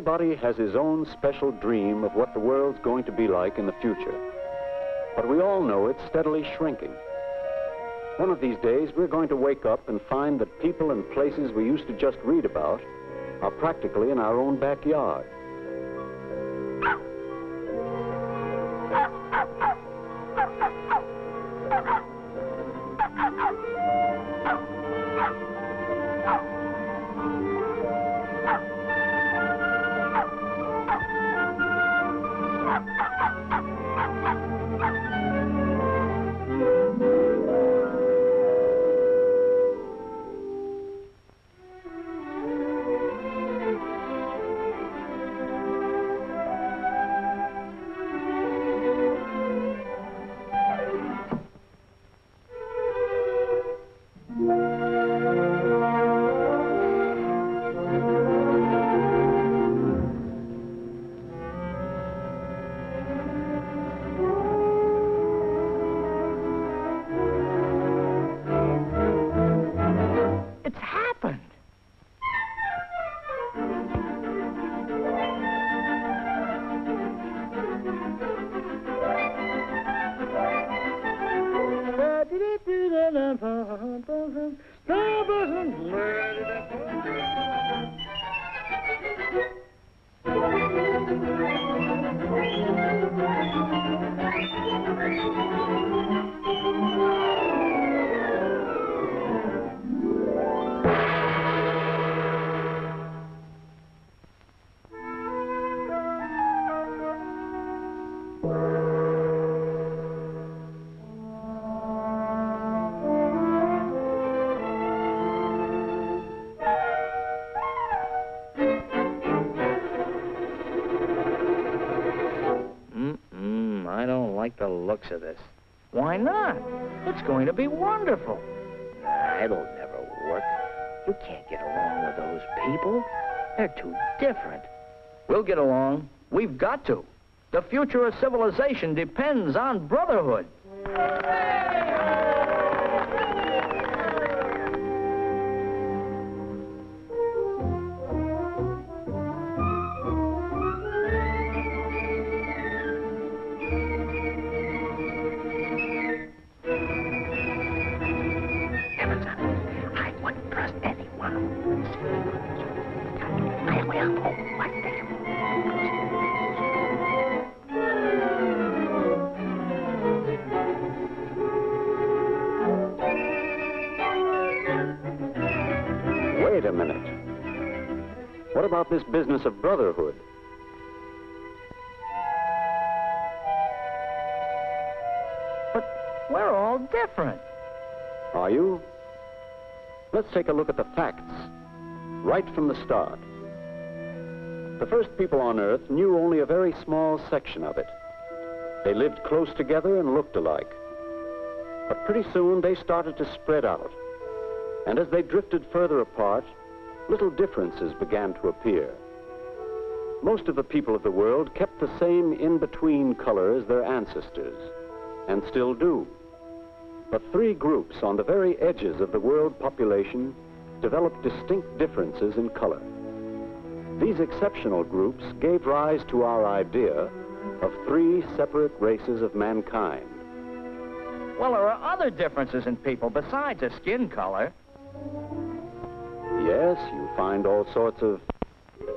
Everybody has his own special dream of what the world's going to be like in the future. But we all know it's steadily shrinking. One of these days, we're going to wake up and find that people and places we used to just read about are practically in our own backyard. The looks of this. Why not? It's going to be wonderful. Nah, it'll never work. You can't get along with those people. They're too different. We'll get along. We've got to. The future of civilization depends on brotherhood. Wait a minute. What about this business of brotherhood? But we're all different. Are you? Let's take a look at the facts, right from the start. The first people on Earth knew only a very small section of it. They lived close together and looked alike. But pretty soon they started to spread out. And as they drifted further apart, little differences began to appear. Most of the people of the world kept the same in-between color as their ancestors, and still do. But three groups on the very edges of the world population developed distinct differences in color. These exceptional groups gave rise to our idea of three separate races of mankind. Well, there are other differences in people besides the skin color. Yes, you find all sorts of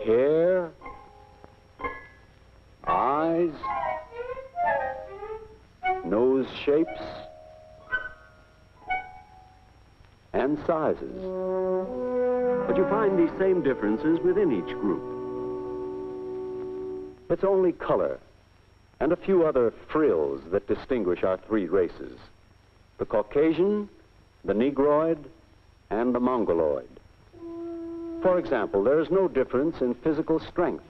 hair, eyes, nose shapes, and sizes. But you find these same differences within each group. It's only color and a few other frills that distinguish our three races: the Caucasian, the Negroid, and the Mongoloid. For example, there is no difference in physical strength.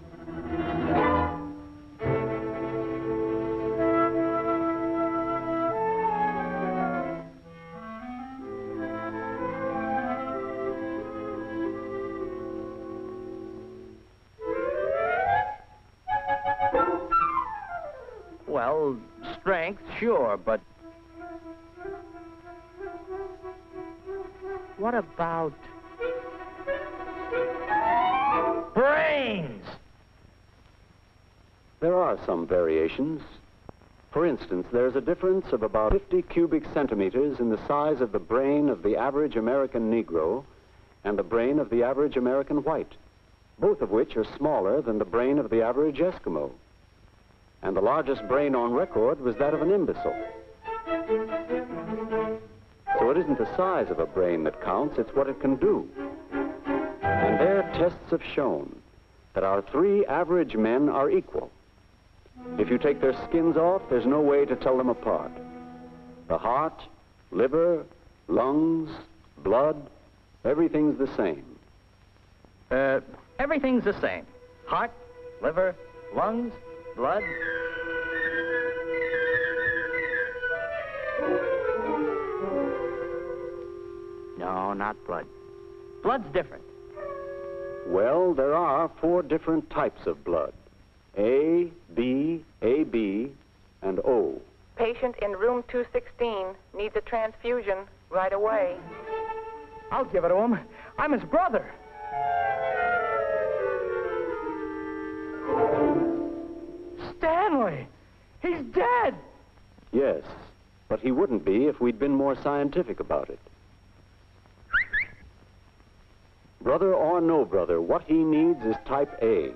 Well, strength, sure, but what about brains? are some variations. For instance, there's a difference of about 50 cubic centimeters in the size of the brain of the average American Negro and the brain of the average American white, both of which are smaller than the brain of the average Eskimo. And the largest brain on record was that of an imbecile. So it isn't the size of a brain that counts, it's what it can do. And their tests have shown that our 3 average men are equal. If you take their skins off, there's no way to tell them apart. The heart, liver, lungs, blood, everything's the same. Everything's the same. Heart, liver, lungs, blood. No, not blood. Blood's different. Well, there are 4 different types of blood. A, B, AB, and O. Patient in room 216 needs a transfusion right away. I'll give it to him. I'm his brother. Stanley! He's dead! Yes, but he wouldn't be if we'd been more scientific about it. Brother or no brother, what he needs is type A.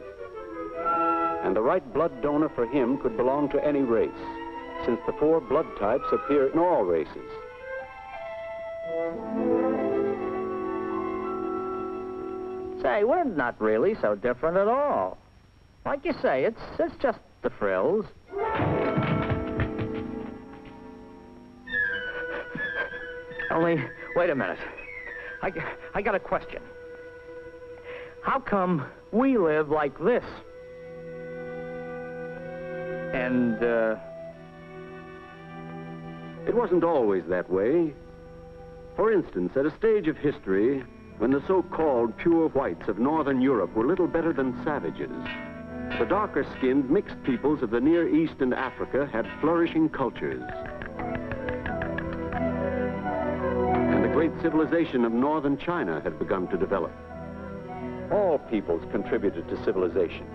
And the right blood donor for him could belong to any race, since the 4 blood types appear in all races. Say, we're not really so different at all. Like you say, it's just the frills. Only, wait a minute. I got a question. How come we live like this? And, It wasn't always that way. For instance, at a stage of history, when the so-called pure whites of northern Europe were little better than savages, the darker-skinned mixed peoples of the Near East and Africa had flourishing cultures. And the great civilization of northern China had begun to develop. All peoples contributed to civilization,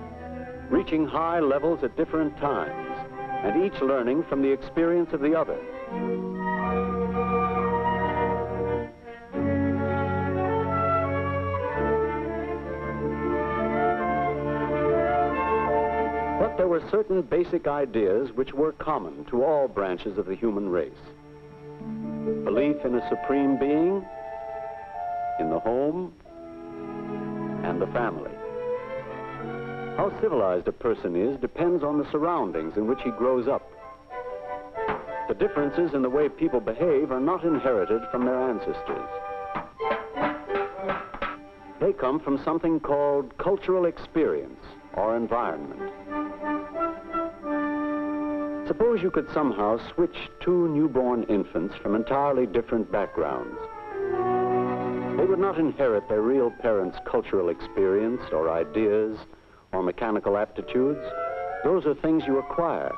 reaching high levels at different times, and each learning from the experience of the other. But there were certain basic ideas which were common to all branches of the human race. Belief in a supreme being, in the home, and the family. How civilized a person is depends on the surroundings in which he grows up. The differences in the way people behave are not inherited from their ancestors. They come from something called cultural experience or environment. Suppose you could somehow switch 2 newborn infants from entirely different backgrounds. They would not inherit their real parents' cultural experience or ideas or mechanical aptitudes. Those are things you acquire.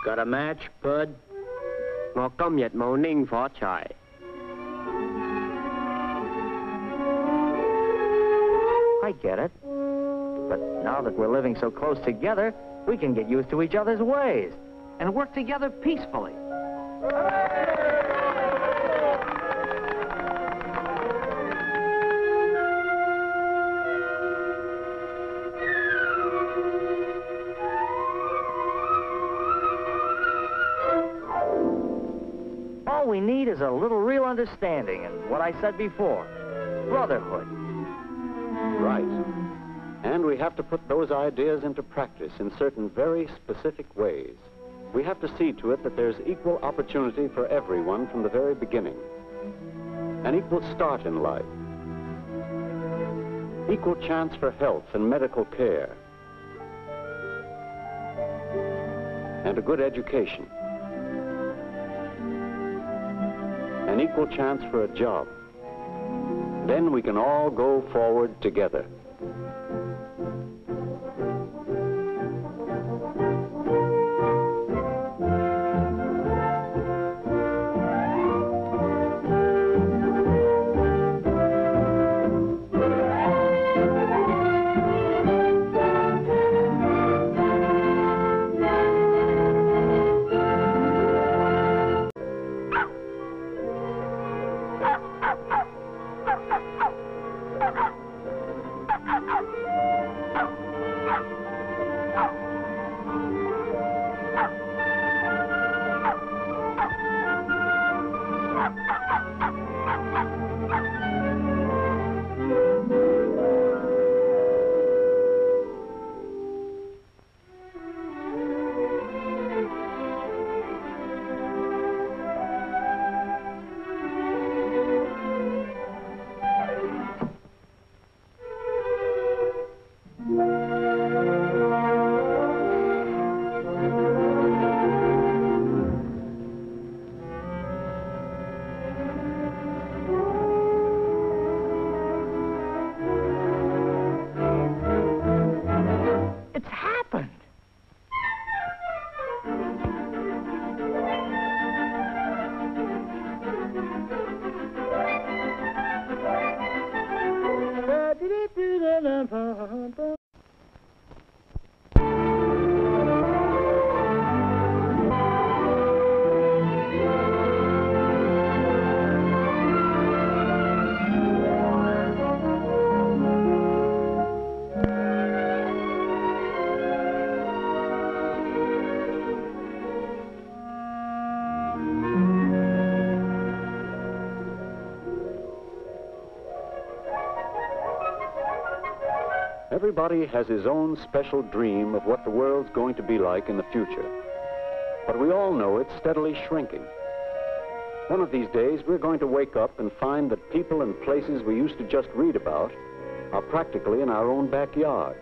got a match, Bud? 我今日冇拎火柴。 I get it. But now that we're living so close together, we can get used to each other's ways and work together peacefully. All we need is a little real understanding and what I said before, brotherhood. Right. And we have to put those ideas into practice in certain very specific ways. We have to see to it that there's equal opportunity for everyone from the very beginning. An equal start in life. Equal chance for health and medical care. And a good education. An equal chance for a job. Then we can all go forward together. It's happened. Everybody has his own special dream of what the world's going to be like in the future. But we all know it's steadily shrinking. One of these days, we're going to wake up and find that people and places we used to just read about are practically in our own backyard.